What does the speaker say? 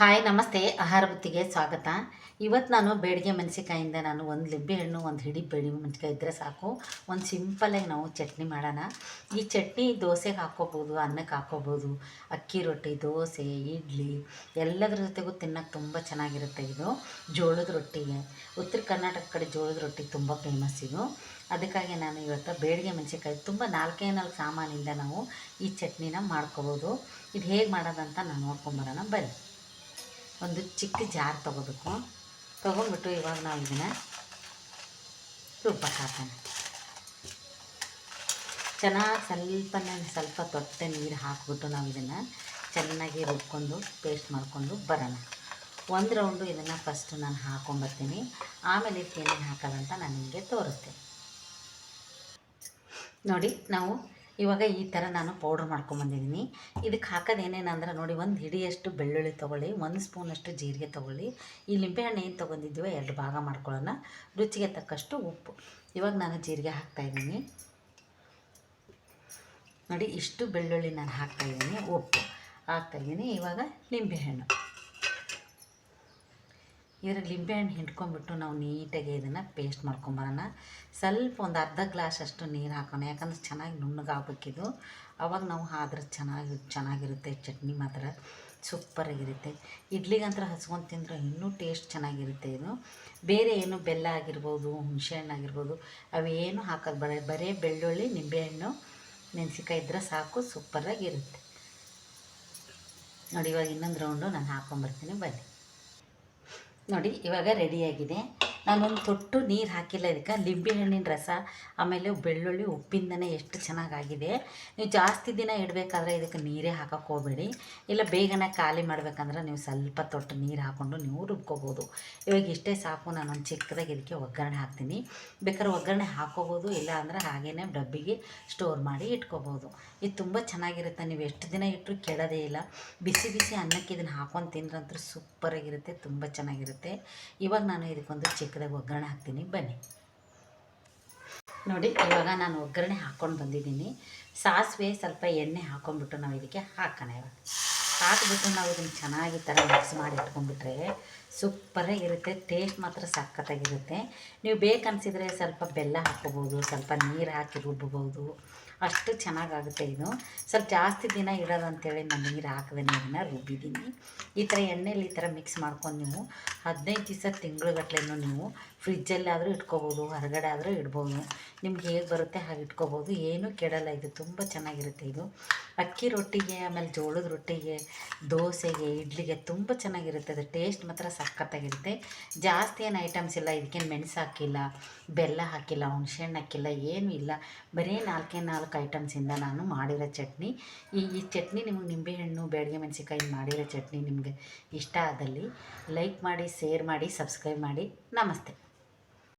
Hi ನಮಸ್ತೆ. ಆಹಾರ ಬುತ್ತಿಗೆ ಸ್ವಾಗತ. ಇವತ್ತು ನಾನು ಬೇಡಿಗೆ ಮೆಣಸಿಕಾಯಿಂದ ನಾನು ಒಂದು ಲಿಂಬೆಹಣ್ಣು ಒಂದು ಹಿಡಿ ಬೇಡಿಗೆ ಮೆಣಸಿಕಾಯಿ ಇದ್ದರೆ ಸಾಕು. ಒಂದು ಸಿಂಪಲಾಗಿ ನಾವು ಚಟ್ನಿ ಮಾಡೋಣ. ಈ ಚಟ್ನಿ ದೋಸೆಗೆ ಹಾಕ್ಕೋಬೋದು, ಅನ್ನಕ್ಕೆ ಹಾಕ್ಕೋಬೋದು, ಅಕ್ಕಿ ರೊಟ್ಟಿ, ದೋಸೆ, ಇಡ್ಲಿ ಎಲ್ಲದರ ಜೊತೆಗೂ ತಿನ್ನೋಕ್ಕೆ ತುಂಬ ಚೆನ್ನಾಗಿರುತ್ತೆ. ಇದು ಜೋಳದ ರೊಟ್ಟಿಗೆ, ಉತ್ತರ ಕರ್ನಾಟಕ ಕಡೆ ಜೋಳದ ರೊಟ್ಟಿ ತುಂಬ ಫೇಮಸ್ ಇದು. ಅದಕ್ಕಾಗಿ ನಾನು ಇವತ್ತು ಬೇಡಿಗೆ ಮೆಣಸಿಕಾಯಿ ತುಂಬ 4 ಸಾಮಾನಿಂದ ನಾವು ಈ ಚಟ್ನಿನ ಮಾಡ್ಕೋಬೋದು. ಇದು ಹೇಗೆ ಮಾಡೋದಂತ ನಾನು ನೋಡ್ಕೊಂಬರೋಣ ಬನ್ನಿ. ಒಂದು ಚಿಕ್ಕ ಜಾರ್ ತೊಗೋಬೇಕು. ತೊಗೊಂಡ್ಬಿಟ್ಟು ಇವಾಗ ನಾವು ಇದನ್ನು ರುಬ್ಬಕ್ಕೆ ಹಾಕೋಣ. ಚೆನ್ನಾಗಿ ಸ್ವಲ್ಪ ತೊಟ್ಟೆ ನೀರು ಹಾಕಿಬಿಟ್ಟು ನಾವು ಇದನ್ನು ಚೆನ್ನಾಗಿ ರುಬ್ಕೊಂಡು ಪೇಸ್ಟ್ ಮಾಡಿಕೊಂಡು ಬರೋಣ. ಒಂದು ರೌಂಡು ಇದನ್ನು ಫಸ್ಟು ನಾನು ಹಾಕ್ಕೊಂಬರ್ತೀನಿ. ಆಮೇಲೆ ಇದಕ್ಕೆ ಏನೇನು ಹಾಕೋದಂತ ನಾನು ನಿಮಗೆ ತೋರಿಸ್ತೀನಿ. ನೋಡಿ, ನಾವು ಇವಾಗ ಈ ಥರ ನಾನು ಪೌಡ್ರ್ ಮಾಡ್ಕೊಂಬಂದಿದ್ದೀನಿ. ಇದಕ್ಕೆ ಹಾಕೋದು ಏನೇನಂದ್ರೆ ನೋಡಿ, ಒಂದು ಹಿಡಿಯಷ್ಟು ಬೆಳ್ಳುಳ್ಳಿ ತೊಗೊಳ್ಳಿ, 1 ಸ್ಪೂನಷ್ಟು ಜೀರಿಗೆ ತೊಗೊಳ್ಳಿ, ಈ ಲಿಂಬೆಹಣ್ಣು ಏನು ತೊಗೊಂಡಿದ್ದೀವೋ 2 ಭಾಗ ಮಾಡ್ಕೊಳ್ಳೋಣ, ರುಚಿಗೆ ತಕ್ಕಷ್ಟು ಉಪ್ಪು. ಇವಾಗ ನಾನು ಜೀರಿಗೆ ಹಾಕ್ತಾಯಿದ್ದೀನಿ. ನೋಡಿ, ಇಷ್ಟು ಬೆಳ್ಳುಳ್ಳಿ ನಾನು ಹಾಕ್ತಾಯಿದ್ದೀನಿ, ಉಪ್ಪು ಹಾಕ್ತಾಯಿದ್ದೀನಿ. ಇವಾಗ ಲಿಂಬೆಹಣ್ಣು, ಇದರ ಲಿಂಬೆಹಣ್ಣು ಹಿಂಡ್ಕೊಂಡ್ಬಿಟ್ಟು ನಾವು ನೀಟಾಗಿ ಇದನ್ನು ಪೇಸ್ಟ್ ಮಾಡ್ಕೊಂಬರೋಣ. ಸ್ವಲ್ಪ ಒಂದು ಅರ್ಧ ಗ್ಲಾಸಷ್ಟು ನೀರು ಹಾಕೋಣ, ಯಾಕಂದ್ರೆ ಚೆನ್ನಾಗಿ ನುಣ್ಣಗಾಗಬೇಕಿದು. ಆವಾಗ ನಾವು ಆದ್ರೆ ಚೆನ್ನಾಗಿರುತ್ತೆ. ಚಟ್ನಿ ಮಾತ್ರ ಸೂಪರಾಗಿರುತ್ತೆ. ಇಡ್ಲಿಗಂತರ ಹಚ್ಕೊಂಡು ತಿಂದರೆ ಇನ್ನೂ ಟೇಸ್ಟ್ ಚೆನ್ನಾಗಿರುತ್ತೆ. ಇದು ಬೇರೆ ಏನು ಬೆಲ್ಲ ಆಗಿರ್ಬೋದು, ಹುಣಸೆಹಣ್ಣು ಆಗಿರ್ಬೋದು, ಅವೇನು ಹಾಕೋದು ಬರೀ ಬೆಳ್ಳುಳ್ಳಿ, ನಿಂಬೆಹಣ್ಣು, ಮೆಣಸಿಕಾಯಿ ಇದ್ರೆ ಸಾಕು, ಸೂಪರಾಗಿರುತ್ತೆ. ನೋಡಿ, ಇವಾಗ ಇನ್ನೊಂದು ರೌಂಡು ನಾನು ಹಾಕ್ಕೊಂಬರ್ತೀನಿ ಬನ್ನಿ. ನೋಡಿ, ಇವಾಗ ರೆಡಿಯಾಗಿದೆ. ನಾನೊಂದು ತೊಟ್ಟು ನೀರು ಹಾಕಿಲ್ಲ ಇದಕ್ಕೆ. ಲಿಂಬೆಹಣ್ಣಿನ ರಸ ಆಮೇಲೆ ಬೆಳ್ಳುಳ್ಳಿ ಉಪ್ಪಿಂದನೇ ಎಷ್ಟು ಚೆನ್ನಾಗಾಗಿದೆ. ನೀವು ಜಾಸ್ತಿ ದಿನ ಇಡಬೇಕಾದ್ರೆ ಇದಕ್ಕೆ ನೀರೇ ಹಾಕೋಕ್ಕೆ ಹೋಗಬೇಡಿ. ಇಲ್ಲ ಬೇಗನೆ ಖಾಲಿ ಮಾಡಬೇಕಂದ್ರೆ ನೀವು ಸ್ವಲ್ಪ ತೊಟ್ಟು ನೀರು ಹಾಕ್ಕೊಂಡು ನೀವು ರುಬ್ಕೋಬೋದು. ಇವಾಗ ಇಷ್ಟೇ ಸಾಕು. ನಾನೊಂದು ಚಿಕ್ಕದಾಗಿ ಇದಕ್ಕೆ ಒಗ್ಗರಣೆ ಹಾಕ್ತೀನಿ. ಬೇಕಾದ್ರೆ ಒಗ್ಗರಣೆ ಹಾಕ್ಕೋಬೋದು, ಇಲ್ಲ ಅಂದರೆ ಹಾಗೇ ಡಬ್ಬಿಗೆ ಸ್ಟೋರ್ ಮಾಡಿ ಇಟ್ಕೋಬೋದು. ಇದು ತುಂಬ ಚೆನ್ನಾಗಿರುತ್ತೆ. ನೀವು ಎಷ್ಟು ದಿನ ಇಟ್ಟರು ಕೆಡೋದೇ ಇಲ್ಲ. ಬಿಸಿ ಬಿಸಿ ಅನ್ನಕ್ಕೆ ಇದನ್ನು ಹಾಕ್ಕೊಂಡು ತಿಂದ್ರಂತೂ ಸೂಪರಾಗಿರುತ್ತೆ, ತುಂಬ ಚೆನ್ನಾಗಿರುತ್ತೆ. ಇವಾಗ ನಾನು ಇದಕ್ಕೊಂದು ಚಿಕ್ಕದಾಗಿ ಒಗ್ಗರಣೆ ಹಾಕ್ತೀನಿ ಬನ್ನಿ. ನೋಡಿ, ಇವಾಗ ನಾನು ಒಗ್ಗರಣೆ ಹಾಕ್ಕೊಂಡು ಬಂದಿದ್ದೀನಿ. ಸಾಸಿವೆ, ಸ್ವಲ್ಪ ಎಣ್ಣೆ ಹಾಕ್ಕೊಂಡ್ಬಿಟ್ಟು ನಾವು ಇದಕ್ಕೆ ಹಾಕೋಣ. ಇವಾಗ ಹಾಕಿಬಿಟ್ಟು ನಾವು ಇದನ್ನು ಚೆನ್ನಾಗಿ ಥರ ಮಿಕ್ಸ್ ಮಾಡಿ ಇಟ್ಕೊಂಡ್ಬಿಟ್ರೆ ಸೂಪರಾಗಿರುತ್ತೆ. ಟೇಸ್ಟ್ ಮಾತ್ರ ಸಖತ್ತಾಗಿರುತ್ತೆ. ನೀವು ಬೇಕನ್ಸಿದ್ರೆ ಸ್ವಲ್ಪ ಬೆಲ್ಲ ಹಾಕ್ಕೋಬೋದು, ಸ್ವಲ್ಪ ನೀರು ಹಾಕಿ ರುಬ್ಬೋದು, ಅಷ್ಟು ಚೆನ್ನಾಗಾಗುತ್ತೆ. ಇದು ಸ್ವಲ್ಪ ಜಾಸ್ತಿ ದಿನ ಇಡೋದಂತೇಳಿ ನಾನು ನೀರು ಹಾಕಿದೆ, ಇದನ್ನು ರುಬ್ಬಿದ್ದೀನಿ. ಈ ಥರ ಎಣ್ಣೆಯಲ್ಲಿ ಈ ಥರ ಮಿಕ್ಸ್ ಮಾಡ್ಕೊಂಡು ನೀವು 15 ದಿವಸ ತಿಂಗಳುಗಟ್ಲೆನೂ ನೀವು ಫ್ರಿಜ್ಜಲ್ಲಾದರೂ ಇಟ್ಕೋಬೋದು, ಹೊರಗಡೆ ಆದರೂ ಇಡ್ಬೋದು. ನಿಮ್ಗೆ ಹೇಗೆ ಬರುತ್ತೆ ಹಾಗೆ ಇಟ್ಕೋಬೋದು, ಏನೂ ಕೆಡಲ್ಲ. ಇದು ತುಂಬ ಚೆನ್ನಾಗಿರುತ್ತೆ. ಇದು ಅಕ್ಕಿ ರೊಟ್ಟಿಗೆ, ಆಮೇಲೆ ಜೋಳದ ರೊಟ್ಟಿಗೆ, ದೋಸೆಗೆ, ಇಡ್ಲಿಗೆ ತುಂಬ ಚೆನ್ನಾಗಿರುತ್ತೆ. ಅದು ಟೇಸ್ಟ್ ಮಾತ್ರ ಸಖತ್ತಾಗಿರುತ್ತೆ. ಜಾಸ್ತಿ ಏನು ಐಟಮ್ಸ್ ಇಲ್ಲ, ಇದಕ್ಕೇನು ಮೆಣಸು ಹಾಕಿಲ್ಲ, ಬೆಲ್ಲ ಹಾಕಿಲ್ಲ, ಹುಣಸೆಹಣ್ಣು ಹಾಕಿಲ್ಲ, ಏನೂ ಇಲ್ಲ. ಬರೀ 4 ಐಟಮ್ಸಿಂದ ನಾನು ಮಾಡಿರೋ ಚಟ್ನಿ. ಈ ಚಟ್ನಿ ನಿಮಗೆ ನಿಂಬೆಹಣ್ಣು, ಬೇಡಿಗೆ ಮೆಣಸಿಕಾಯಿ ಮಾಡಿರೋ ಚಟ್ನಿ ನಿಮಗೆ ಇಷ್ಟ ಆದಲ್ಲಿ ಲೈಕ್ ಮಾಡಿ, ಶೇರ್ ಮಾಡಿ, ಸಬ್ಸ್ಕ್ರೈಬ್ ಮಾಡಿ. ನಮಸ್ತೆ.